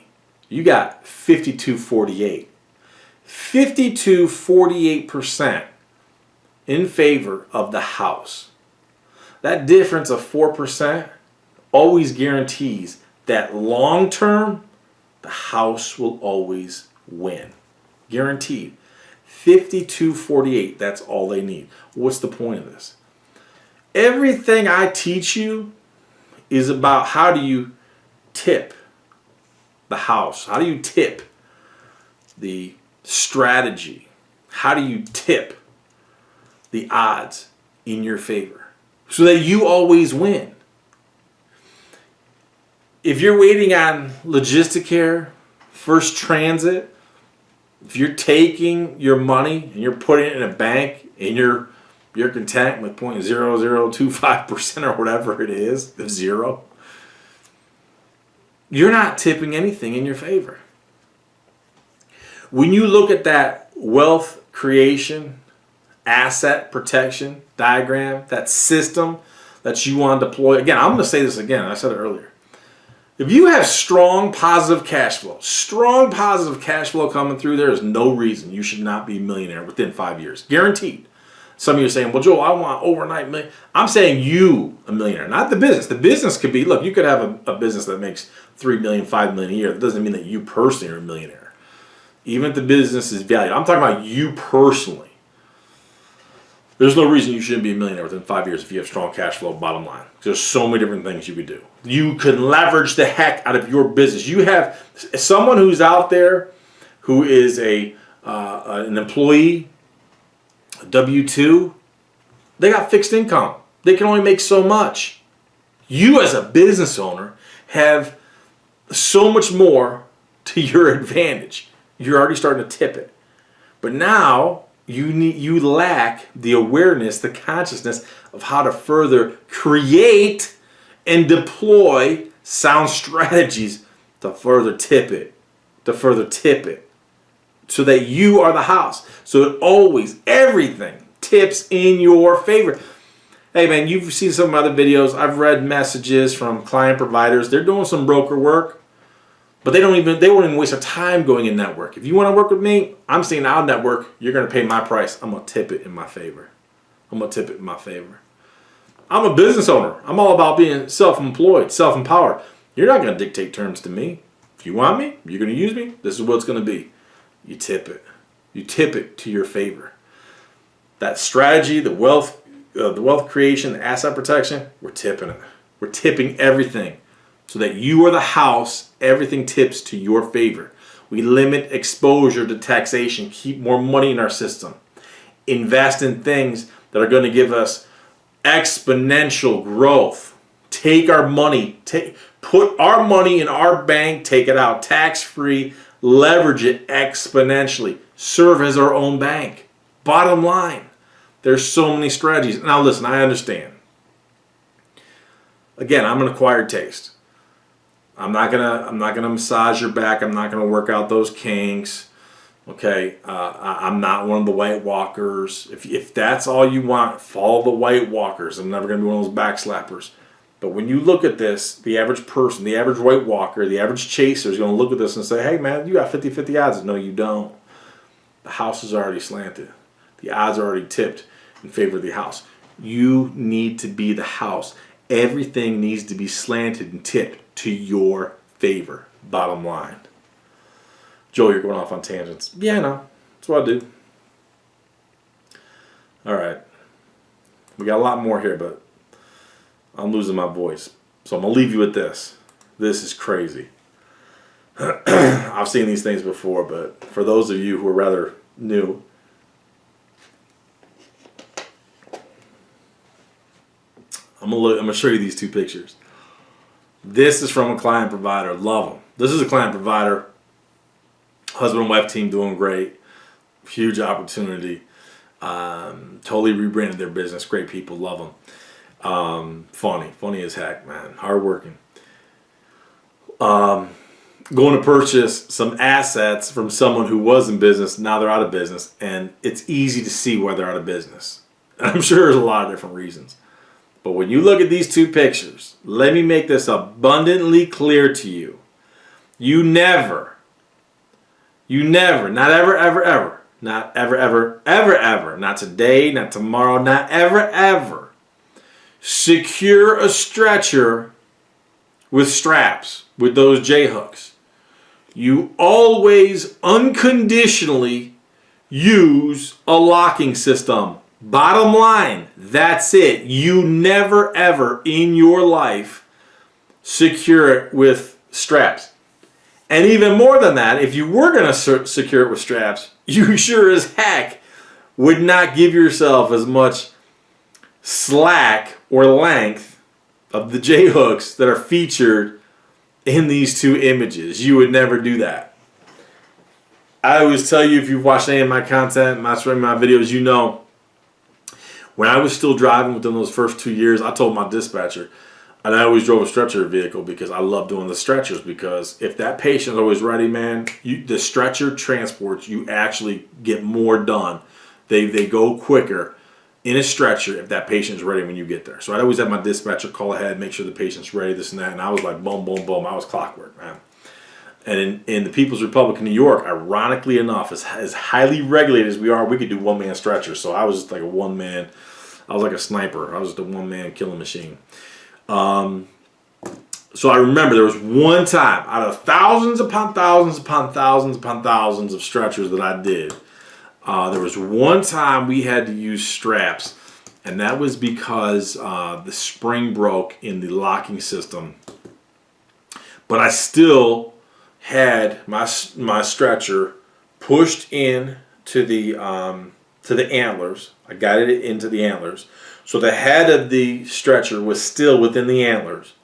Speaker 1: You got 52-48. 52-48% in favor of the house. That difference of 4% always guarantees that long term, the house will always win. Guaranteed. 52-48, that's all they need. What's the point of this? Everything I teach you is about how do you tip the house? How do you tip the strategy? How do you tip the odds in your favor so that you always win? If you're waiting on logistic care, first transit, if you're taking your money and you're putting it in a bank and you're content with 0.0025% or whatever it is, the 0, you're not tipping anything in your favor. When you look at that wealth creation, asset protection diagram, that system that you want to deploy, again, I'm going to say this again, I said it earlier. If you have strong positive cash flow coming through, there is no reason you should not be a millionaire within 5 years. Guaranteed. Some of you are saying, well, Joel, I want overnight million. I'm saying you a millionaire, not the business. The business could be, look, you could have a business that makes $3 million, $5 million a year. That doesn't mean that you personally are a millionaire. Even if the business is valued. I'm talking about you personally. There's no reason you shouldn't be a millionaire within 5 years if you have strong cash flow, bottom line. There's so many different things you could do. You could leverage the heck out of your business. You have someone who's out there who is an employee, a W-2, they got fixed income. They can only make so much. You as a business owner have so much more to your advantage. You're already starting to tip it. But now you lack the awareness, the consciousness of how to further create and deploy sound strategies to further tip it, so that you are the house. So it always, everything tips in your favor. Hey man, you've seen some other videos. I've read messages from client providers. They're doing some broker work, but they won't even waste their time going in network. If you want to work with me, I'm saying I'll network. You're going to pay my price. I'm going to tip it in my favor. I'm a business owner. I'm all about being self-employed, self-empowered. You're not going to dictate terms to me. If you want me, you're going to use me, this is what it's going to be. You tip it. You tip it to your favor. That strategy, the wealth creation, the asset protection, we're tipping it. We're tipping everything so that you are the house. Everything tips to your favor. We limit exposure to taxation, keep more money in our system, invest in things that are going to give us exponential growth. Take our money, put our money in our bank, take it out tax-free, leverage it exponentially, serve as our own bank. Bottom line, there's so many strategies. Now listen, I understand. Again, I'm an acquired taste. I'm not gonna massage your back. I'm not gonna work out those kinks. Okay, I'm not one of the White Walkers. If that's all you want, follow the White Walkers. I'm never gonna be one of those backslappers. But when you look at this, the average person, the average White Walker, the average chaser is going to look at this and say, hey man, you got 50-50 odds. No, you don't. The house is already slanted. The odds are already tipped in favor of the house. You need to be the house. Everything needs to be slanted and tipped to your favor. Bottom line. Joel, you're going off on tangents. Yeah, I know. That's what I do. All right. We got a lot more here, but I'm losing my voice. So I'm going to leave you with this. This is crazy. I've seen these things before, but for those of you who are rather new, I'm going to show you these two pictures. This is from a client provider. Love them. This is a client provider. Husband and wife team doing great. Huge opportunity. Totally rebranded their business. Great people. Love them. Funny as heck, man. Hardworking. Going to purchase some assets from someone who was in business. Now they're out of business, and it's easy to see why they're out of business. And I'm sure there's a lot of different reasons. But when you look at these two pictures, let me make this abundantly clear to you. You never, not ever, not ever, not today, not tomorrow, not ever, secure a stretcher with straps, with those J-hooks. You always unconditionally use a locking system. Bottom line, that's it. You never ever in your life secure it with straps. And even more than that, if you were going to secure it with straps, you sure as heck would not give yourself as much slack or length of the J-hooks that are featured in these two images. You would never do that. I always tell you, if you've watched any of my content, my videos, you know, when I was still driving within those first 2 years, I told my dispatcher, and I always drove a stretcher vehicle because I love doing the stretchers, because if that patient's always ready, man, the stretcher transports, you actually get more done. They go quicker in a stretcher if that patient's ready when you get there. So I'd always have my dispatcher call ahead, make sure the patient's ready, this and that, and I was like, boom, boom, boom. I was clockwork, man. And in the People's Republic of New York, ironically enough, as highly regulated as we are, we could do one-man stretchers. So I was just like a one-man, I was like a sniper. I was just a one-man killing machine. So I remember there was one time out of thousands upon thousands upon thousands upon thousands of stretchers that I did, there was one time we had to use straps, and that was because the spring broke in the locking system. But I still had my stretcher pushed in to the antlers. I got it into the antlers. So the head of the stretcher was still within the antlers.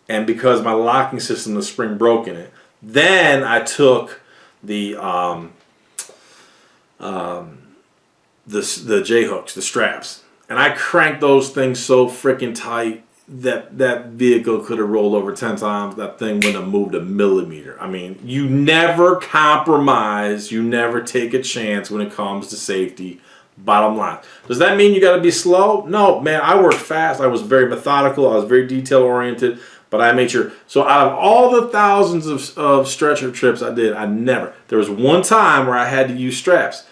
Speaker 1: And because my locking system, the spring broke in it, then I took the the J hooks, the straps, and I cranked those things so freaking tight that that vehicle could have rolled over 10 times. That thing wouldn't have moved a millimeter. I mean, you never compromise, you never take a chance when it comes to safety. Bottom line. Does that mean you got to be slow? No, man, I worked fast. I was very methodical. I was very detail oriented, but I made sure. So out of all the thousands of stretcher trips I did, there was one time where I had to use straps.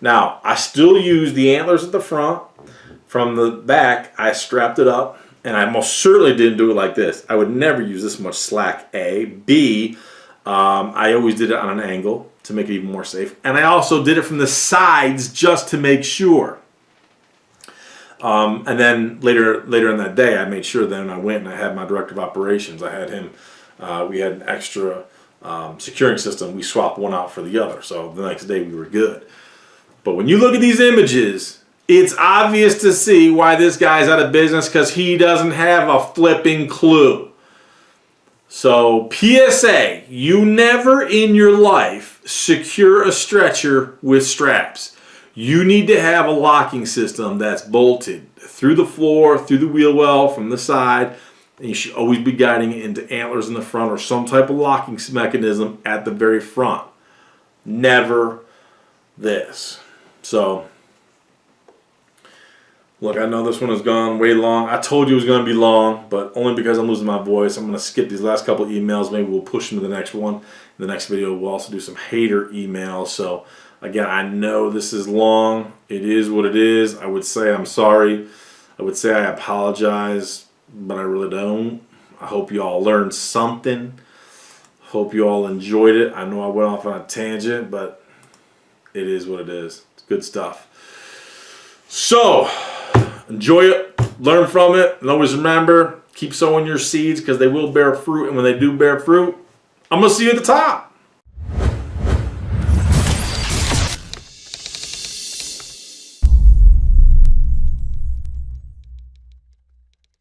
Speaker 1: Now, I still use the antlers at the front. From the back, I strapped it up, and I most certainly didn't do it like this. I would never use this much slack, A. B, I always did it on an angle to make it even more safe. And I also did it from the sides just to make sure. And then later in that day, I made sure then I went and I had my director of operations. I had him, we had an extra securing system. We swapped one out for the other. So the next day we were good. But when you look at these images, it's obvious to see why this guy's out of business, because he doesn't have a flipping clue. So PSA, you never in your life secure a stretcher with straps. You need to have a locking system that's bolted through the floor, through the wheel well, from the side, and you should always be guiding it into antlers in the front or some type of locking mechanism at the very front. Never this. So, look, I know this one has gone way long. I told you it was going to be long, but only because I'm losing my voice. I'm going to skip these last couple emails. Maybe we'll push them to the next one. In the next video, we'll also do some hater emails. So, again, I know this is long. It is what it is. I would say I'm sorry. I would say I apologize, but I really don't. I hope you all learned something. Hope you all enjoyed it. I know I went off on a tangent, but it is what it is. It's good stuff. So, enjoy it, learn from it, and always remember, keep sowing your seeds because they will bear fruit, and when they do bear fruit, I'm going to see you at the top.